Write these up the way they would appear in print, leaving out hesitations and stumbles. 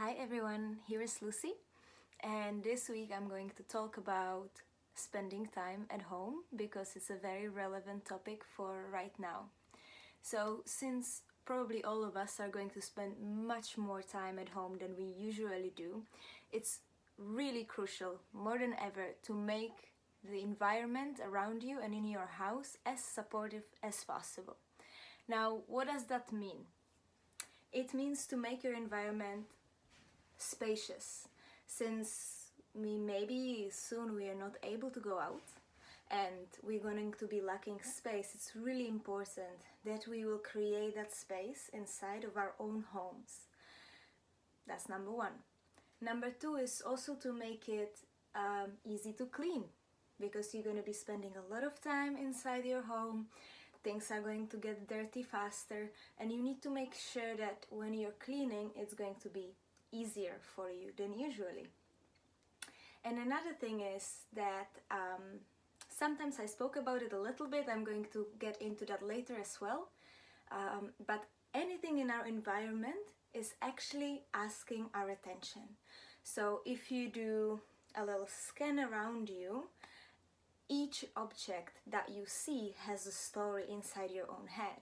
Hi everyone, here is Lucy, and this week I'm going to talk about spending time at home because it's a very relevant topic for right now. So since probably all of us are going to spend much more time at home than we usually do, it's really crucial, more than ever, to make the environment around you and in your house as supportive as possible. Now, what does that mean? It means to make your environment spacious, since maybe soon we are not able to go out and we're going to be lacking space. It's really important that we will create that space inside of our own homes. That's number one. Number two is also to make it easy to clean, because you're going to be spending a lot of time inside your home. Things are going to get dirty faster, and you need to make sure that when you're cleaning, it's going to be easier for you than usually. And another thing is that sometimes I spoke about it a little bit. I'm going to get into that later as well. But anything in our environment is actually asking our attention. So if you do a little scan around you, each object that you see has a story inside your own head.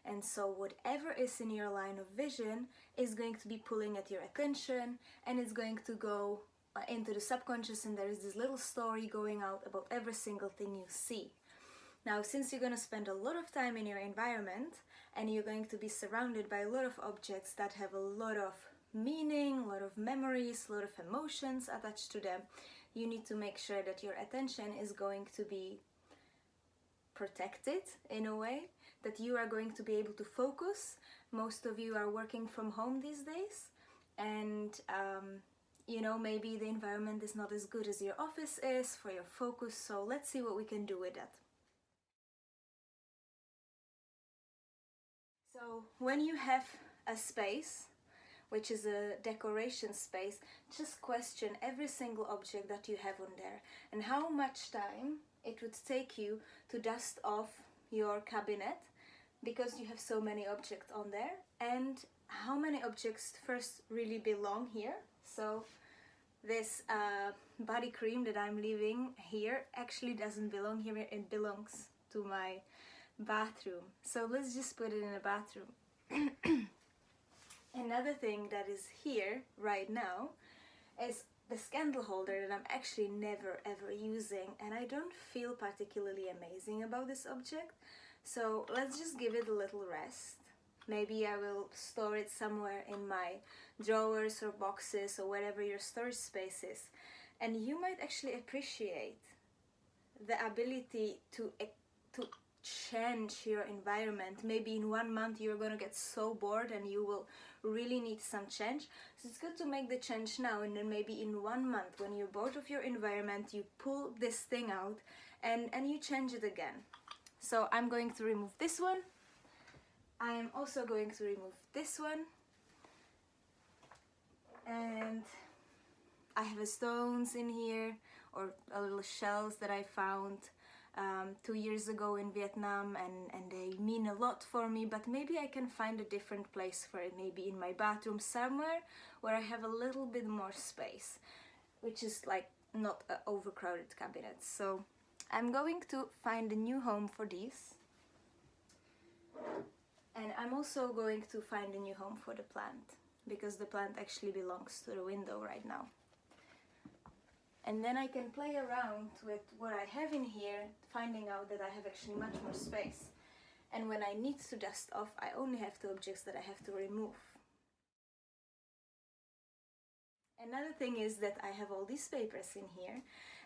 And so whatever is in your line of vision is going to be pulling at your attention, and it's going to go into the subconscious, and there is this little story going out about every single thing you see. Now, since you're going to spend a lot of time in your environment and you're going to be surrounded by a lot of objects that have a lot of meaning, a lot of memories, a lot of emotions attached to them, you need to make sure that your attention is going to be protected in a way, that you are going to be able to focus. Most of you are working from home these days, and maybe the environment is not as good as your office is for your focus, so let's see what we can do with that. So when you have a space, which is a decoration space, just question every single object that you have on there and how much time it would take you to dust off your cabinet, because you have so many objects on there, and how many objects first really belong here. So this body cream that I'm leaving here actually doesn't belong here, it belongs to my bathroom. So let's just put it in a bathroom. Another thing that is here right now is this candle holder that I'm actually never ever using, and I don't feel particularly amazing about this object. So let's just give it a little rest. Maybe I will store it somewhere in my drawers or boxes or whatever your storage space is. And you might actually appreciate the ability to change your environment. Maybe in 1 month you're gonna get so bored and you will really need some change. So it's good to make the change now, and then maybe in 1 month, when you're bored of your environment, you pull this thing out and you change it again. So I'm going to remove this one. I am also going to remove this one. And I have stones in here, or a little shells that I found 2 years ago in Vietnam, and they mean a lot for me, but maybe I can find a different place for it, maybe in my bathroom somewhere where I have a little bit more space, which is like not an overcrowded cabinet. So I'm going to find a new home for these, and I'm also going to find a new home for the plant, because the plant actually belongs to the window right now. And then I can play around with what I have in here, finding out that I have actually much more space. And when I need to dust off, I only have 2 objects that I have to remove. Another thing is that I have all these papers in here,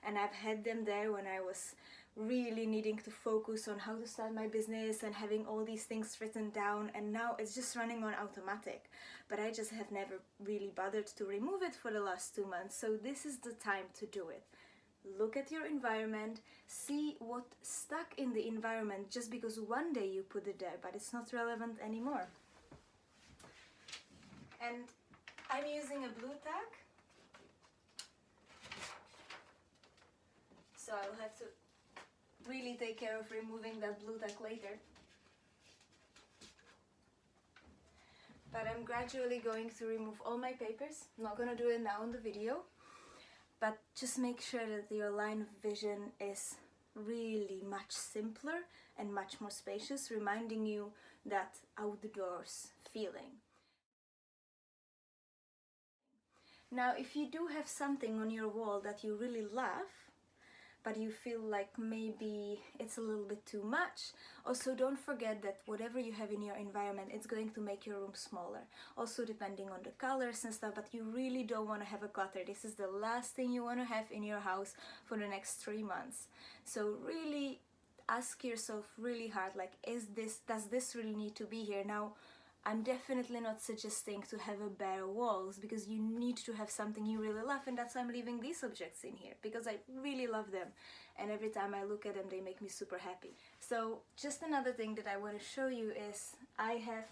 and I've had them there when I was really needing to focus on how to start my business and having all these things written down, and now it's just running on automatic. But I just have never really bothered to remove it for the last 2 months, so this is the time to do it. Look at your environment, see what stuck in the environment just because one day you put it there, but it's not relevant anymore. And I'm using a blue tack, so I'll have to really take care of removing that blue tack later. but I'm gradually going to remove all my papers. I'm not gonna do it now in the video, but just make sure that your line of vision is really much simpler and much more spacious, reminding you that outdoors feeling. Now, if you do have something on your wall that you really love, but you feel like maybe it's a little bit too much, also don't forget that whatever you have in your environment, it's going to make your room smaller. Also depending on the colors and stuff, but you really don't want to have a clutter. This is the last thing you want to have in your house for the next 3 months. So really ask yourself really hard, like, does this really need to be here? Now, I'm definitely not suggesting to have a bare walls, because you need to have something you really love, and that's why I'm leaving these objects in here, because I really love them, and every time I look at them they make me super happy. So just another thing that I want to show you is I have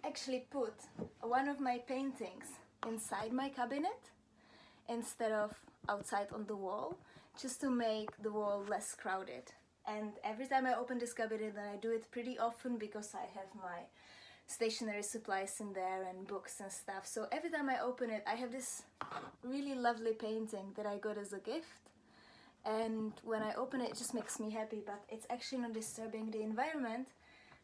actually put one of my paintings inside my cabinet instead of outside on the wall, just to make the wall less crowded. And every time I open this cabinet, and I do it pretty often because I have my stationery supplies in there and books and stuff, so every time I open it I have this really lovely painting that I got as a gift, and when I open it, it just makes me happy, but it's actually not disturbing the environment,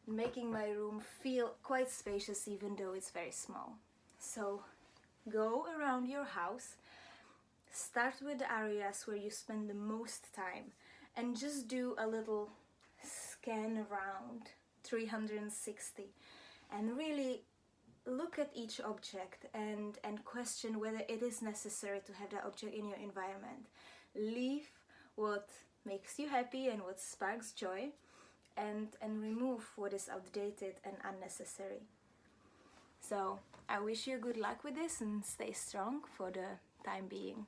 making my room feel quite spacious even though it's very small. So go around your house, start with the areas where you spend the most time, and just do a little scan around 360 and really look at each object and question whether it is necessary to have that object in your environment. Leave what makes you happy and what sparks joy, and remove what is outdated and unnecessary. So I wish you good luck with this, and stay strong for the time being.